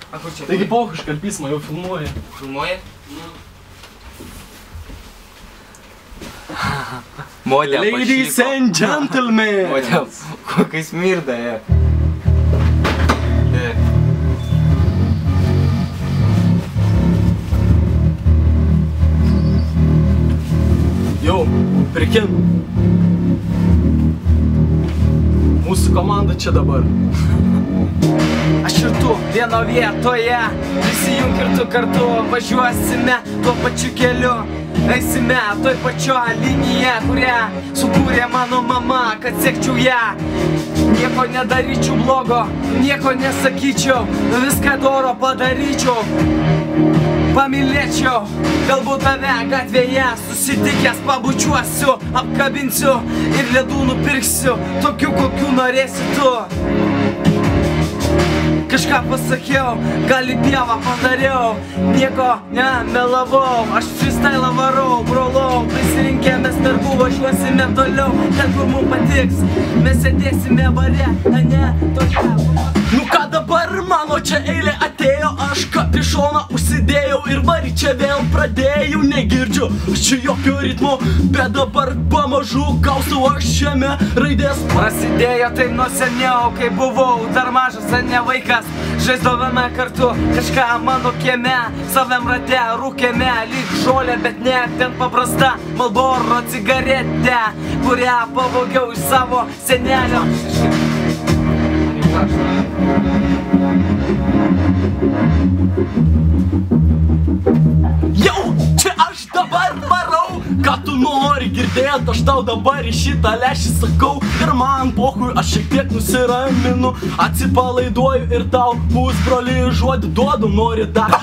Taigi pauch iškalpysmą jau filmuoji. Filmuoji? Modė pašyko. Ladies and gentlemen! Modė, kokia smirda, jie. Jau, prikin. Mūsų komanda čia dabar. Aš ir tu vieno vietoje, prisijunk ir tu kartu, važiuosime tuo pačiu keliu. Eisime toj pačio liniją, kurią sukūrė mano mama, kad sekčiau ją. Nieko nedaryčiau blogo, nieko nesakyčiau, viską doro padaryčiau. Pamylėčiau, galbūt tave gatvėje susitikęs pabučiuosiu, apkabinsiu ir ledų nupirksiu, tokių kokių norėsi tu. Kažką pasakiau, gal į pievą padariau, nieko nemelavau, aš freestyle varau, brolau, prisirinkę mes darbų, važiuosime toliau, ten kur mums patiks, mes sėdėsime bare, ne, tokia. Nu ką dabar, mano čia eilė atėjo, aš kapišoną užsidėjau ir varį čia vėl pradėjau, negirdžiu aš čia jokio ritmo, bet dabar pamažu gausau aš šiame raidės. Prasidėjo taip nuo seniau, kai buvau dar mažas, ne vaikas, žaisdavome kartu kažką mano kieme, savam rate rūkėme lyg žolė, bet ne ten paprasta Marlboro cigaretė, kurią pavogiau iš savo senelio. Jau, čia aš dabar varau, ką tu nori girdėt, aš tau dabar į šitą lešį sakau. Ir man pochui, aš šiek tiek nusiraminu, atsipalaiduoju ir tau pusbrolį žodį duodu, nori dar.